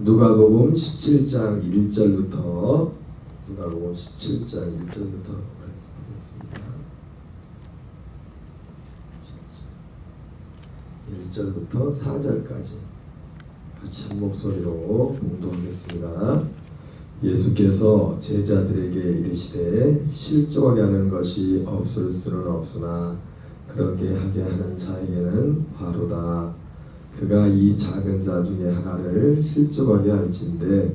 누가복음 17장 1절부터 누가복음 17장 1절부터 말씀하겠습니다. 1절부터 4절까지 같이 한 목소리로 봉독하겠습니다. 예수께서 제자들에게 이르시되 실족하게 하는 것이 없을 수는 없으나 그렇게 하게 하는 자에게는 바로다. 그가 이 작은 자 중에 하나를 실족하게 할진대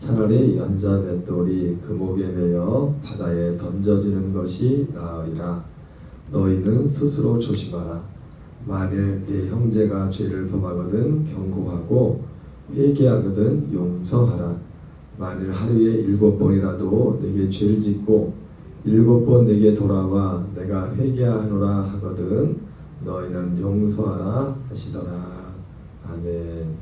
차라리 연자 맷돌이 그 목에 매여 바다에 던져지는 것이 나으리라. 너희는 스스로 조심하라. 만일 네 형제가 죄를 범하거든 경고하고 회개하거든 용서하라. 만일 하루에 7번이라도 내게 죄를 짓고 7번 내게 돌아와 내가 회개하노라 하거든 너희는 용서하라 하시더라. 아멘.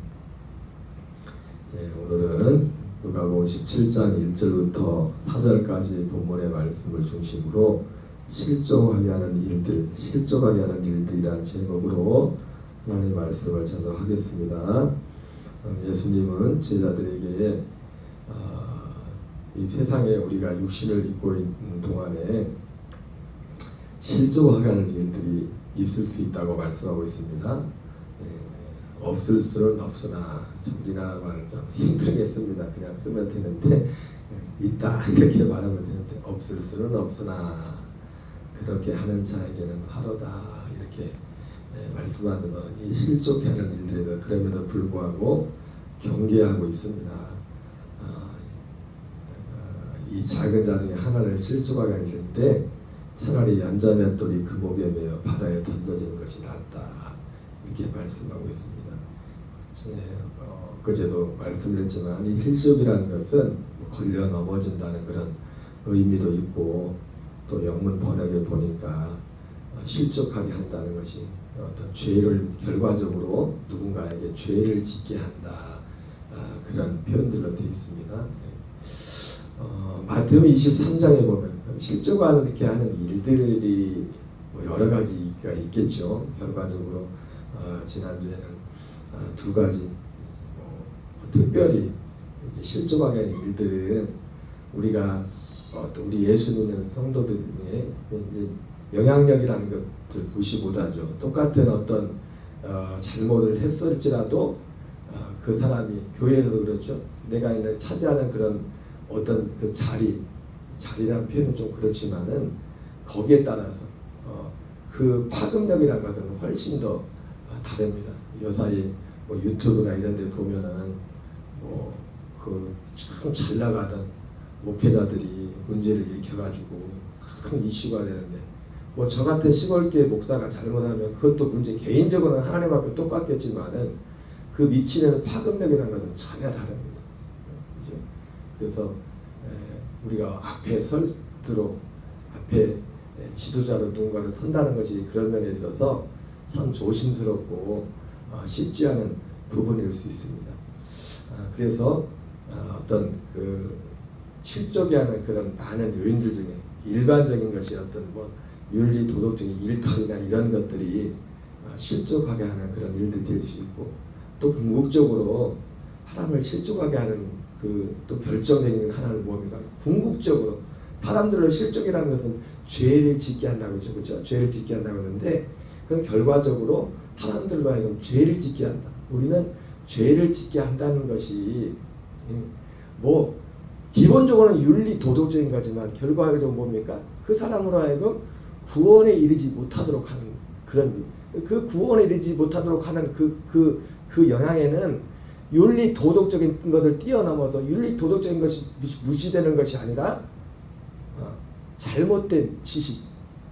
네, 오늘은 누가복음 17장 1절부터 4절까지 본문의 말씀을 중심으로 실족하게 하는 일들, 실족하게 하는 일들이란 제목으로 하나님의 말씀을 전하겠습니다. 예수님은 제자들에게 이 세상에 우리가 육신을 입고 있는 동안에 실족하게 하는 일들이 있을 수 있다고 말씀하고 있습니다. 없을 수는 없으나 우리나라 말은 좀 힘들겠습니다. 그냥 쓰면 되는데 있다 이렇게 말하면 되는데 없을 수는 없으나 그렇게 하는 자에게는 하루다 이렇게 말씀하는 이 실족해 하는 일들에도 그럼에도 불구하고 경계하고 있습니다. 이 작은 자 중에 하나를 실족하게 하는데 차라리 연자 맷돌이 그 목에 매여 바다에 던져지는 것이 낫다 이렇게 말씀하고 있습니다. 그제도 말씀드렸지만 이 실족이라는 것은 걸려 넘어진다는 그런 의미도 있고 또 영문 번역에 보니까 실족하게 한다는 것이 어떤 죄를 결과적으로 누군가에게 죄를 짓게 한다 그런 표현들로 되어 있습니다. 마태복음 23장에 보면 실족하게 하는 일들이 여러 가지가 있겠죠. 결과적으로 지난주에는 두 가지 특별히 실족하게 하는 일들은 우리가 우리 예수 믿는 성도들 중에 영향력이라는 것들 무시 못하죠. 똑같은 어떤 잘못을 했을지라도 그 사람이 교회에서도 그렇죠. 내가 있는 차지하는 그런 어떤 그 자리라는 표현은 좀 그렇지만은 거기에 따라서 그 파급력이라는 것은 훨씬 더 다릅니다. 요사이 뭐 유튜브나 이런 데 보면은 참 잘 나가던 목회자들이 문제를 일으켜가지고 큰 이슈가 되는데 뭐 저 같은 시골교회 목사가 잘못하면 그것도 문제 개인적으로는 하나님 앞에 똑같겠지만은 그 미치는 파급력이라는 것은 전혀 다릅니다. 그렇죠? 그래서 우리가 앞에 설수록 앞에 지도자로 누군가를 선다는 것이 그런 면에 있어서 참 조심스럽고 쉽지 않은 부분일 수 있습니다. 그래서 어떤 그 실족이 하는 그런 많은 요인들 중에 일반적인 것이 어떤 뭐 윤리 도덕적인 일탈이나 이런 것들이 실족하게 하는 그런 일들이 될 수 있고 또 궁극적으로 사람을 실족하게 하는 그 또 결정적인 하나는 뭡니까? 궁극적으로 사람들을 실족이라는 것은 죄를 짓게 한다고 그죠? 그렇죠? 죄를 짓게 한다고 하는데 그건 결과적으로 사람들로 하여금 죄를 짓게 한다. 우리는 죄를 짓게 한다는 것이 뭐 기본적으로는 윤리 도덕적인 거지만 결과적으로 뭡니까? 그 사람으로 하여금 구원에 이르지 못하도록 하는 그런 그 구원에 이르지 못하도록 하는 그 영향에는 윤리 도덕적인 것을 뛰어넘어서 윤리 도덕적인 것이 무시되는 것이 아니라 잘못된 지식,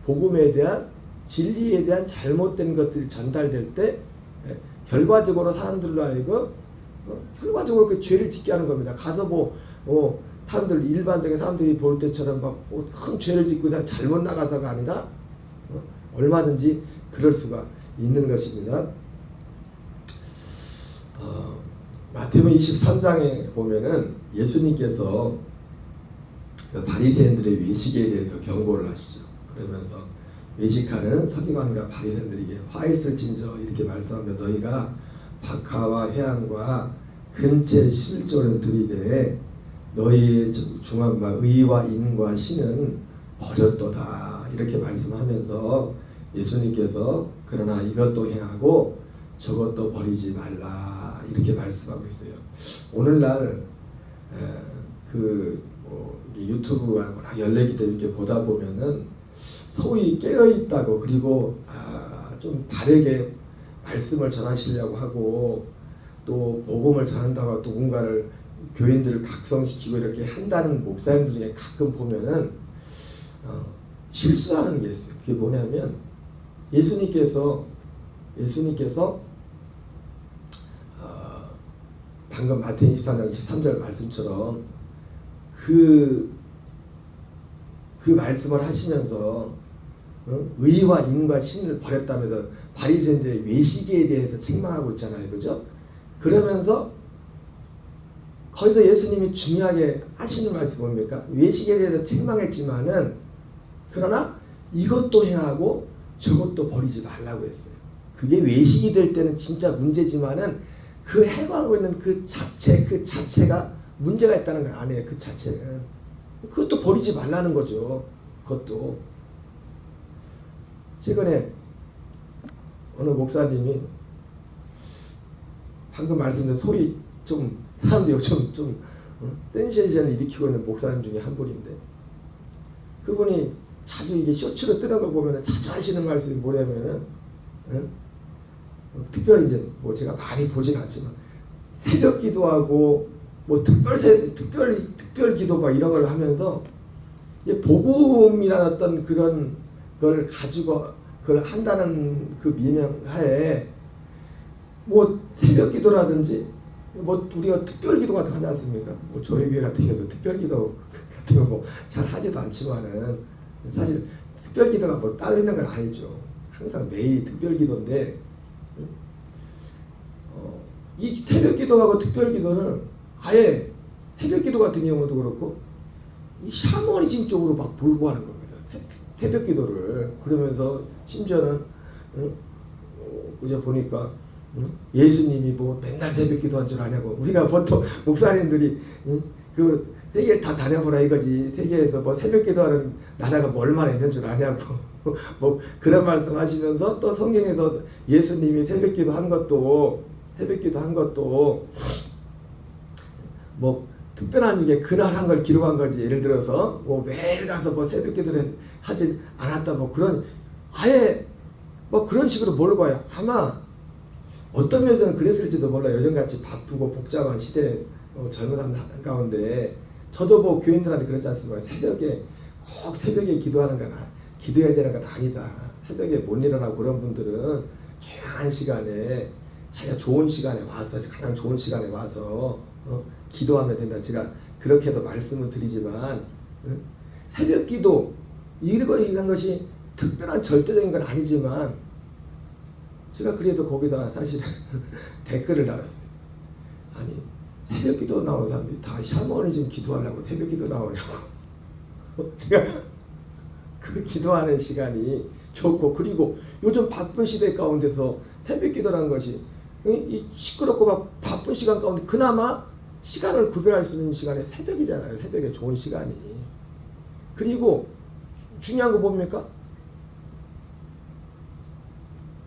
복음에 대한 진리에 대한 잘못된 것들이 전달될 때 결과적으로 사람들로 하여금 결과적으로 그 죄를 짓게 하는 겁니다. 가서 사람들 일반적인 사람들이 볼 때처럼 막 큰 죄를 짓고 그냥 잘못 나가서가 아니라 얼마든지 그럴 수가 있는 것입니다. 마태복음 23장에 보면은 예수님께서 바리새인들의 외식에 대해서 경고를 하시죠. 그러면서 외식하는 서기관과 바리새인들에게 화 있을진저 이렇게 말씀하며 너희가 박하와 회항과 근체 11조는 들이되 너희의 중함과 의와 인과 신은 버렸도다 이렇게 말씀하면서 예수님께서 그러나 이것도 행하고 저것도 버리지 말라 이렇게 말씀하고 있어요. 오늘날 유튜브가 워낙 열리기 때문에 이렇게 보다 보면은 소위 깨어 있다고 그리고 좀 바르게 말씀을 전하시려고 하고 또 복음을 전한다고 누군가를 교인들을 각성시키고 이렇게 한다는 목사님들 중에 가끔 보면은 실수하는 게 있어요. 그게 뭐냐면 예수님께서 방금 마태복음 24장 23절 말씀처럼 그 말씀을 하시면서 의와 인과 신을 버렸다면서 바리새인들의 외식에 대해서 책망하고 있잖아요. 그죠? 그러면서 거기서 예수님이 중요하게 하시는 말씀이 뭡니까? 외식에 대해서 책망했지만은 그러나 이것도 행하고 저것도 버리지 말라고 했어요. 그게 외식이 될 때는 진짜 문제지만은 그 행하고 있는 그 자체가 문제가 있다는 건 아니에요. 그 자체는. 그것도 버리지 말라는 거죠. 그것도. 최근에 어느 목사님이 방금 말씀드린 소리 좀 사람들이 좀 센세이션을 일으키고 있는 목사님 중에 한 분인데 그분이 자주 이게 쇼츠로 뜨는 거 보면 자주 하시는 말씀이 뭐냐면은 특별히 이제 뭐 제가 많이 보진 않지만 새벽 기도하고 뭐 특별 기도 막 이런 걸 하면서 복음이라는 어떤 그런 걸 가지고 그걸 한다는 그 미명하에 뭐 새벽 기도라든지 뭐 우리가 특별 기도 같은 거 하지 않습니까? 뭐 저희 교회 같은 경우도 특별 기도 같은 거 뭐 잘 하지도 않지만은 사실 특별 기도가 뭐 따로 있는 건 아니죠. 항상 매일 특별 기도인데 이 새벽 기도하고 특별 기도는 아예 새벽 기도 같은 경우도 그렇고 이 샤머니즘 쪽으로 막 몰고 가는 겁니다. 새벽 기도를. 그러면서 심지어는 이제 보니까 예수님이 뭐 맨날 새벽 기도한 줄 아냐고. 우리가 보통 목사님들이 그 세계를 다 다녀보라 이거지. 세계에서 뭐 새벽 기도하는 나라가 뭐 얼마나 있는 줄 아냐고. 뭐 그런 말씀 하시면서 또 성경에서 예수님이 새벽 기도 한 것도 뭐 특별한 게 그날 한 걸 기록한 거지. 예를 들어서 뭐 매일 가서 뭐 새벽 기도를 하지 않았다 뭐 그런 아예 뭐 그런 식으로 몰고 가요. 아마 어떤 면에서는 그랬을지도 몰라요. 요즘같이 바쁘고 복잡한 시대에 젊은 사람 가운데 저도 뭐 교인들한테 그렇지 않습니까? 꼭 새벽에 기도하는 건 기도해야 되는 건 아니다. 새벽에 못 일어나고 그런 분들은 조용한 시간에 자기가 좋은 시간에 와서 가장 좋은 시간에 와서 기도하면 된다. 제가 그렇게도 말씀을 드리지만 새벽 기도 이런 것이 특별한 절대적인 건 아니지만 제가 그래서 거기다 사실 댓글을 달았어요. 아니 새벽 기도 나오는 사람들이 다 샤머니즘 기도하려고 새벽 기도 나오냐고. 제가 그 기도하는 시간이 좋고 그리고 요즘 바쁜 시대 가운데서 새벽 기도라는 것이 이 시끄럽고 막 바쁜 시간 가운데 그나마 시간을 구별할 수 있는 시간이 새벽이잖아요. 새벽에 좋은 시간이. 그리고 중요한 거 뭡니까?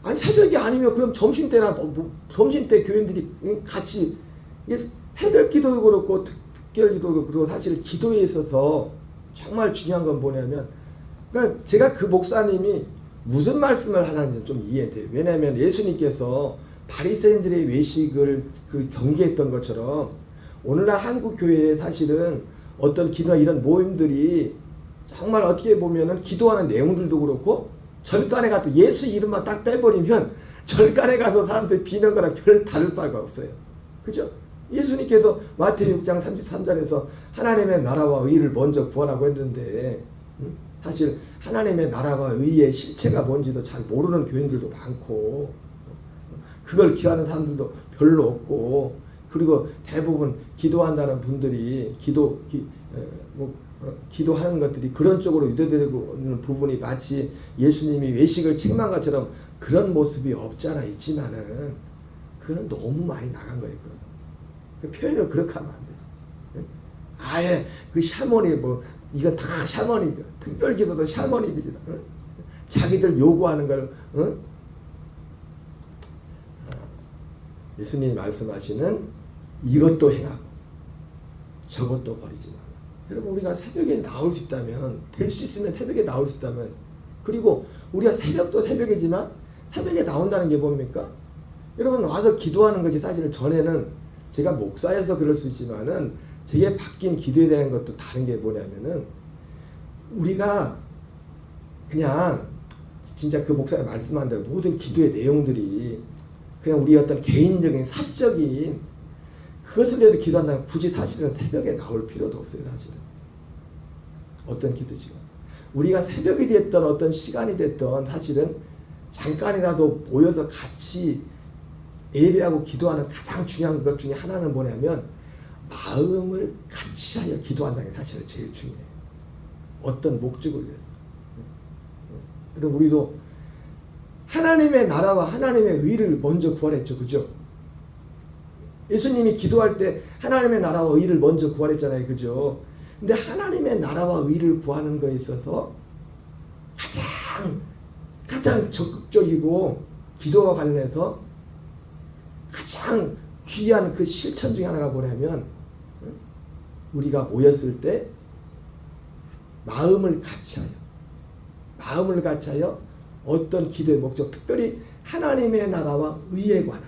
아니 새벽이 아니면 그럼 점심때나 점심때 교인들이 같이 새벽 기도도 그렇고 특별 기도도 그렇고 사실 기도에 있어서 정말 중요한 건 뭐냐면 그러니까 제가 그 목사님이 무슨 말씀을 하는지 좀 이해돼요. 왜냐하면 예수님께서 바리새인들의 외식을 그 경계했던 것처럼 오늘날 한국 교회에 사실은 어떤 기도나 이런 모임들이 정말 어떻게 보면은 기도하는 내용들도 그렇고 절간에 가서 예수 이름만 딱 빼버리면 절간에 가서 사람들이 비는 거랑 별 다를 바가 없어요. 그죠? 예수님께서 마태복음 6장 33절에서 하나님의 나라와 의를 먼저 구하라고 했는데 사실 하나님의 나라와 의의 실체가 뭔지도 잘 모르는 교인들도 많고 그걸 기도하는 사람들도 별로 없고 그리고 대부분 기도한다는 분들이 기도하는 것들이 그런 쪽으로 유도되고 있는 부분이 마치 예수님이 외식을 책망한 것처럼 그런 모습이 없잖아 있지만은 그건 너무 많이 나간 거예요. 그 표현을 그렇게 하면 안 되죠. 아예 그 샤머니 뭐 이건 다 샤머니죠. 특별기도도 샤머니죠. 자기들 요구하는 걸 예수님이 말씀하시는 이것도 행하고 저것도 버리지 말라. 여러분 우리가 새벽에 나올 수 있다면 될 수 있으면 새벽에 나올 수 있다면 그리고 우리가 새벽도 새벽이지만 새벽에 나온다는 게 뭡니까? 여러분 와서 기도하는 것이 사실은 전에는 제가 목사여서 그럴 수 있지만은 제게 바뀐 기도에 대한 것도 다른 게 뭐냐면은 우리가 그냥 진짜 그 목사가 말씀한 대로 모든 기도의 내용들이 그냥 우리 어떤 개인적인 사적인 그것을 위해서 기도한다면 굳이 사실은 새벽에 나올 필요도 없어요. 사실은 어떤 기도 시간 우리가 새벽이 됐던 어떤 시간이 됐던 사실은 잠깐이라도 모여서 같이 예배하고 기도하는 가장 중요한 것 중에 하나는 뭐냐면 마음을 같이 하여 기도한다는 게 사실은 제일 중요해요. 어떤 목적을 위해서. 그럼 우리도 하나님의 나라와 하나님의 의를 먼저 구하랬죠. 그죠? 예수님이 기도할 때 하나님의 나라와 의를 먼저 구하랬잖아요. 그죠? 근데 하나님의 나라와 의를 구하는 거에 있어서 가장 적극적이고 기도와 관련해서 가장 귀한 그 실천 중에 하나가 뭐냐면 우리가 모였을 때 마음을 같이 하여 어떤 기도의 목적, 특별히 하나님의 나라와 의에 관한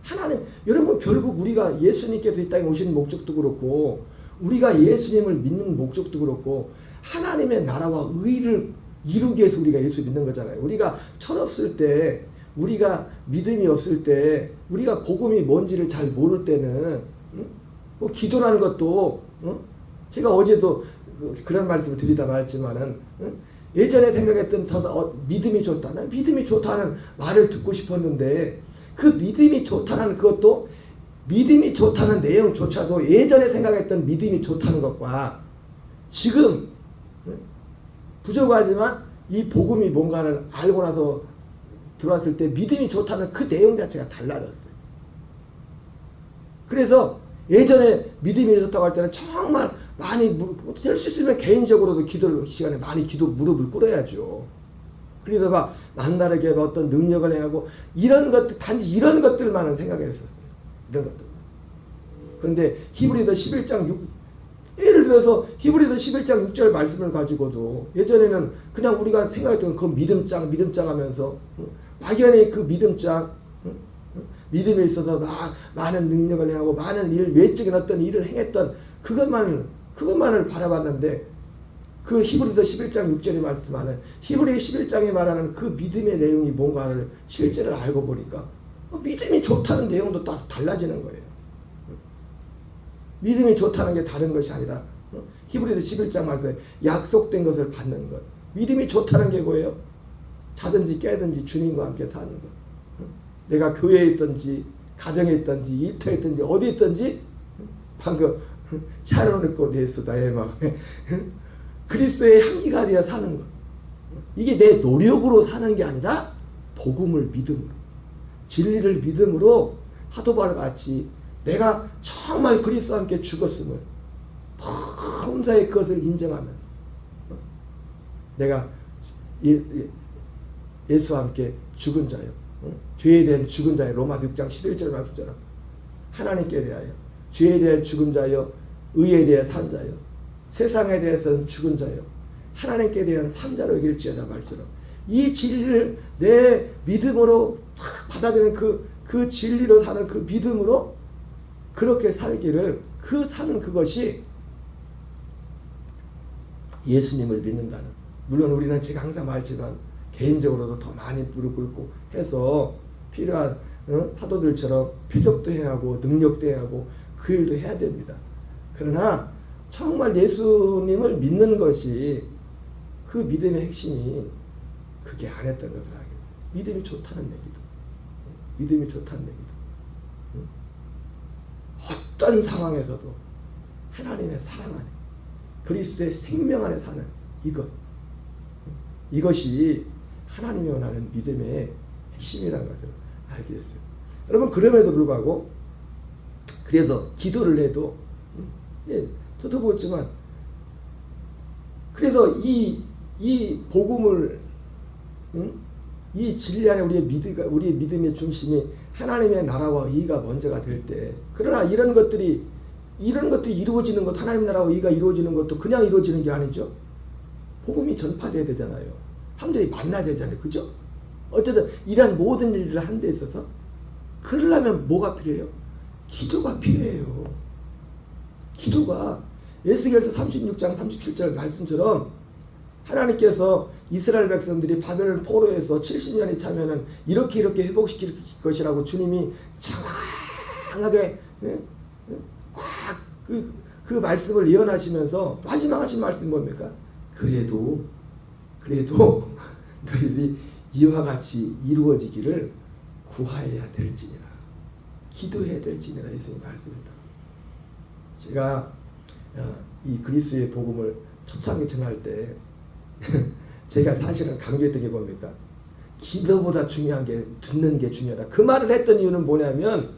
하나님, 여러분 결국 우리가 예수님께서 이 땅에 오시는 목적도 그렇고 우리가 예수님을 믿는 목적도 그렇고 하나님의 나라와 의를 이루기 위해서 우리가 예수 믿는 거잖아요. 우리가 철없을 때, 우리가 믿음이 없을 때, 우리가 복음이 뭔지를 잘 모를 때는 뭐 기도라는 것도 제가 어제도 그런 말씀을 드리다 말했지만은 예전에 생각했던 믿음이 좋다. 난 믿음이 좋다는 말을 듣고 싶었는데 그 믿음이 좋다는 그것도 믿음이 좋다는 내용조차도 예전에 생각했던 믿음이 좋다는 것과 지금 부족하지만 이 복음이 뭔가를 알고 나서 들어왔을 때 믿음이 좋다는 그 내용 자체가 달라졌어요. 그래서 예전에 믿음이 좋다고 할 때는 정말 많이 될 수 있으면 개인적으로도 기도 시간에 많이 무릎을 꿇어야죠. 그래서 막 남다르게 어떤 능력을 행하고 이런 것들 단지 이런 것들만은 생각했었어요. 이런 것들. 그런데 히브리서 11장 6 예를 들어서 히브리서 11장 6절 말씀을 가지고도 예전에는 그냥 우리가 생각했던 그 믿음장 하면서 막연히 그 믿음장 믿음에 있어서 많은 능력을 행하고 많은 외적인 어떤 일을 행했던 그것만을 바라봤는데 그 히브리서 11장 6절에 말씀하는 히브리 11장에 말하는 그 믿음의 내용이 뭔가를 실제를 알고 보니까 믿음이 좋다는 내용도 딱 달라지는 거예요. 믿음이 좋다는 게 다른 것이 아니라 히브리서 11장 말씀에 약속된 것을 받는 것. 믿음이 좋다는 게 뭐예요? 자든지 깨든지 주님과 함께 사는 것. 내가 교회에 있든지 가정에 있든지 일터에 있든지 어디 있든지 방금 샤론을 입고 내수 나의 마음에 그리스도의 향기가 되어 사는 것. 이게 내 노력으로 사는 게 아니라 복음을 믿음으로 진리를 믿음으로 사도바울 같이 내가 정말 그리스도와 함께 죽었음을 범사에 그것을 인정하면서 내가 예수와 함께 죽은 자요. 죄에 대한 죽은 자요. 로마서 6장 11절 말씀처럼 하나님께 대하여 죄에 대한 죽은 자요. 의에 대한 산 자요. 세상에 대해서는 죽은 자요. 하나님께 대한 산 자로 여길지어다 말처럼 이 진리를 내 믿음으로 받아들이는 그 진리로 사는 그 믿음으로 그렇게 살기를 사는 그것이 예수님을 믿는다는. 물론 우리는 제가 항상 말했지만 개인적으로도 더 많이 무릎 꿇고 해서 필요한 사도들처럼 표적도 해야 하고 능력도 해야 하고 그 일도 해야 됩니다. 그러나 정말 예수님을 믿는 것이 그 믿음의 핵심이 그게 안 했던 것을 알게 돼요. 믿음이 좋다는 얘기도. 믿음이 좋다는 얘기도. 어떤 상황에서도 하나님의 사랑 안에 그리스도의 생명 안에 사는 이것이 하나님이 원하는 믿음의 핵심이라는 것을 알게 됐어요. 여러분 그럼에도 불구하고 그래서 기도를 해도 예, 저도 보지만 그래서 이 복음을 이 진리 안에 우리의 믿음의 중심이 하나님의 나라와 의가 먼저가 될 때, 그러나 이런 것들이 이루어지는 것, 하나님 나라와 의가 이루어지는 것도 그냥 이루어지는 게 아니죠. 복음이 전파돼야 되잖아요. 사람들이 만나야 되잖아요. 그죠? 어쨌든 이런 모든 일들을 하는 데 있어서 그러려면 뭐가 필요해요? 기도가 필요해요. 기도가 에스겔서 36장 37절 말씀처럼 하나님께서 이스라엘 백성들이 바벨론 포로에서 70년이 차면은 이렇게 회복시킬 것이라고 주님이 장황하게 그 말씀을 예언하시면서 마지막 하신 말씀이 뭡니까? 그래도 너희들이 이와 같이 이루어지기를 구하여야 될지니라, 기도해야 될지니라 예수님 말씀입니다. 제가 이 그리스의 복음을 초창기 전할 때 제가 사실은 강조했던 게 뭡니까? 기도보다 중요한 게 듣는 게 중요하다. 그 말을 했던 이유는 뭐냐면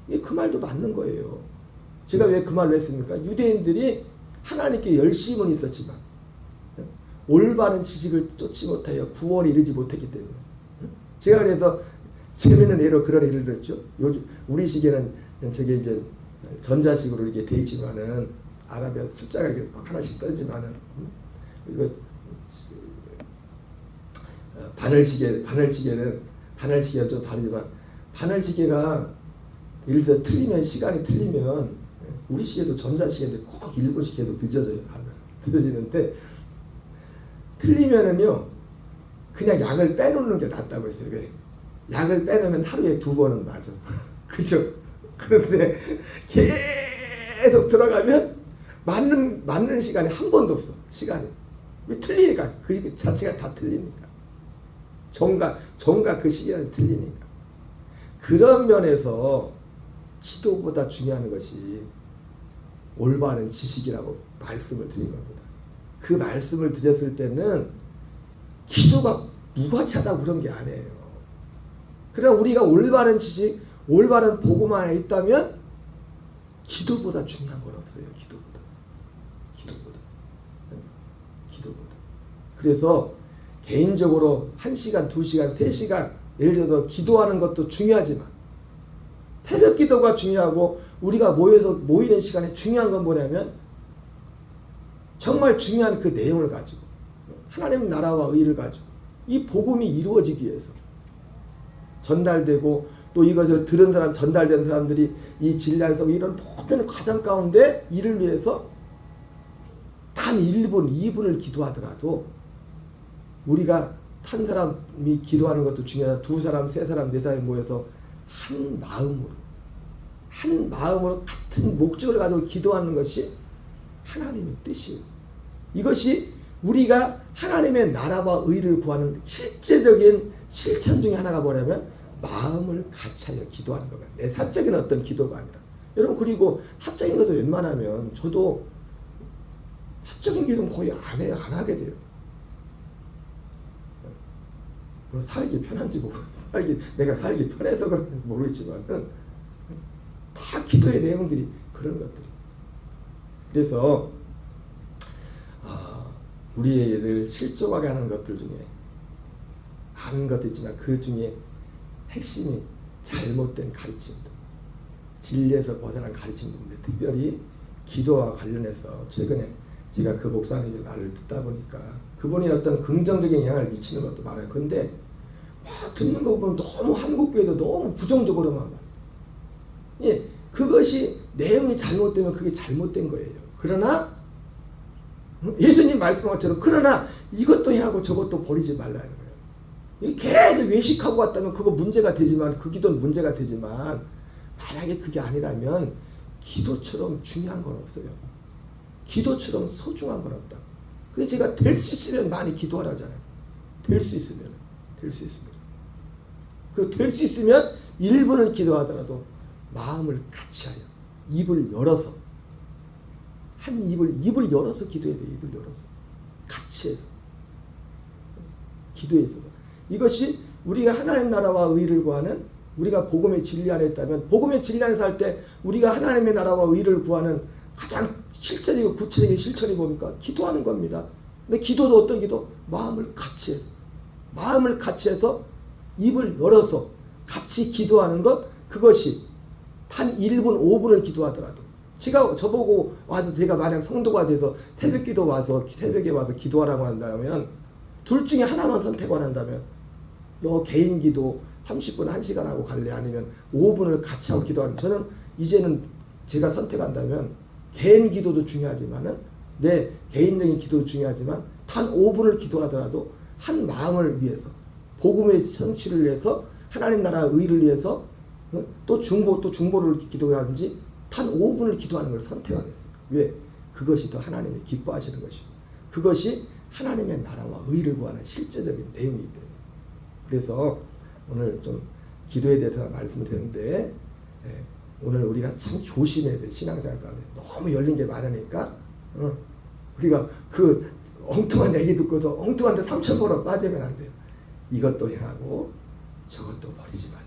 그 말도 맞는 거예요. 제가 왜 그 말을 했습니까? 유대인들이 하나님께 열심은 있었지만 올바른 지식을 쫓지 못하여 구원에 이르지 못했기 때문에, 제가 그래서 재미있는 예로 그런 예를 들었죠. 요즘 우리 시계는 저게 이제 전자식으로 이렇게 돼 있지만은 아라비아 숫자가 이렇게 하나씩 떠지만은 이거 바늘시계는 좀 다르지만, 바늘시계가 예를 들어 시간이 틀리면 우리 시계도 전자시계인데 꼭 1분씩 해도 늦어지는데 틀리면은요 그냥 약을 빼놓는 게 낫다고 했어요. 왜? 약을 빼놓으면 하루에 2번은 맞아. 그죠? 그런데 계속 들어가면 맞는 시간이 한 번도 없어. 시간이. 왜? 틀리니까. 그 자체가 다 틀리니까. 정가 그 시간이 틀리니까. 그런 면에서 기도보다 중요한 것이 올바른 지식이라고 말씀을 드린 겁니다. 그 말씀을 드렸을 때는 기도가 무가치하다고 그런 게 아니에요. 그러나 우리가 올바른 지식, 올바른 복음 안에 있다면 기도보다 중요한 건 없어요. 기도보다. 그래서 개인적으로 1시간, 2시간, 3시간 예를 들어서 기도하는 것도 중요하지만 새벽 기도가 중요하고 우리가 모이는 시간에 중요한 건 뭐냐면 정말 중요한 그 내용을 가지고 하나님 나라와 의를 가지고 이 복음이 이루어지기 위해서 전달되고 또 이것을 들은 사람, 전달된 사람들이 이 진리에서 이런 모든 과정 가운데 이를 위해서 단 1분, 2분을 기도하더라도 우리가 한 사람이 기도하는 것도 중요하다. 2사람, 3사람, 4사람이 모여서 한 마음으로 같은 목적을 가지고 기도하는 것이 하나님의 뜻이에요. 이것이 우리가 하나님의 나라와 의를 구하는 실제적인 실천 중에 하나가 뭐냐면 마음을 같이하여 기도하는 거예요. 내 사적인 어떤 기도가 아니라. 여러분, 그리고 사적인 것을 웬만하면 저도 사적인 기도는 거의 안 하게 돼요. 살기 편한지 내가 살기 편해서 그런지 모르겠지만 다 기도의 내용들이 그런 것들이. 그래서 우리를 실족하게 하는 것들 중에 많은 것도 있지만 그 중에 핵심이 잘못된 가르침들, 진리에서 벗어난 가르침인데 특별히 기도와 관련해서 최근에 제가 그 목사님의 말을 듣다 보니까 그분이 어떤 긍정적인 영향을 미치는 것도 많아요. 그런데 듣는 거 보면 너무 한국교회도 너무 부정적으로만 봐요. 예, 그것이 내용이 잘못되면 그게 잘못된 거예요. 그러나 예수님 말씀한 것처럼 그러나 이것도 하고 저것도 버리지 말라는 거예요. 계속 외식하고 왔다면 그거 문제가 되지만 그 기도는 문제가 되지만 만약에 그게 아니라면 기도처럼 중요한 건 없어요. 기도처럼 소중한 건 없다. 그래서 제가 될 수 있으면 많이 기도하라잖아요. 될 수 있으면. 그리고 될 수 있으면 1분을 기도하더라도 마음을 같이하여 입을 열어서 입을 열어서 기도해야 돼요. 입을 열어서 같이 해서 기도에 있어서 이것이 우리가 하나님 나라와 의를 구하는 우리가 복음의 진리 안에 있다면 복음의 진리 안에서 할 때 우리가 하나님의 나라와 의를 구하는 가장 실제적이고 구체적인 실천이 뭡니까? 기도하는 겁니다. 근데 기도도 어떤 기도? 마음을 같이 해서 입을 열어서 같이 기도하는 것, 그것이 한 1분, 5분을 기도하더라도 저보고 와서 제가 만약 성도가 돼서 새벽에 와서 기도하라고 한다면 둘 중에 하나만 선택을 한다면 너 개인 기도 30분, 1시간 하고 갈래? 아니면 5분을 같이 하고 기도하는, 저는 이제는 제가 선택한다면 개인 기도도 중요하지만은 내 개인적인 기도도 중요하지만 단 5분을 기도하더라도 한 마음을 위해서 복음의 성취를 위해서 하나님 나라 의를 위해서 또 중보를 기도하든지 단 5분을 기도하는 걸 선택하겠어요. 왜? 그것이 더 하나님이 기뻐하시는 것이고 그것이 하나님의 나라와 의를 구하는 실제적인 내용이기 때문에. 그래서 오늘 좀 기도에 대해서 말씀을 드렸는데 오늘 우리가 참 조심해야 돼. 신앙생활 가운데 너무 열린 게 많으니까 우리가 그 엉뚱한 얘기 듣고서 엉뚱한 데 3,000번으로 빠지면 안 돼요. 이것도 행하고 저것도 버리지 말라.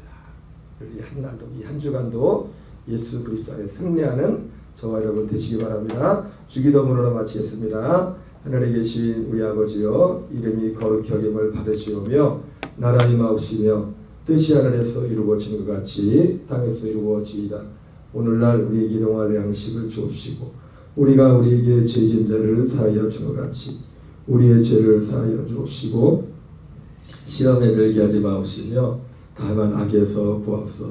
이 한 날도, 이 한 주간도 예수 그리스도 안에 승리하는 저와 여러분 되시기 바랍니다. 주기도문으로 마치겠습니다. 하늘에 계신 우리 아버지여, 이름이 거룩히 여김을 받으시오며 나라 임하옵시며 뜻이 하늘에서 이루어지는 것 같이 땅에서 이루어지이다. 오늘날 우리에게 일용할 양식을 주옵시고 우리가 우리에게 죄진 자를 사하여 준 것 같이 우리의 죄를 사하여 주옵시고 시험에 들게 하지 마옵시며 다만 악에서 구하옵소서.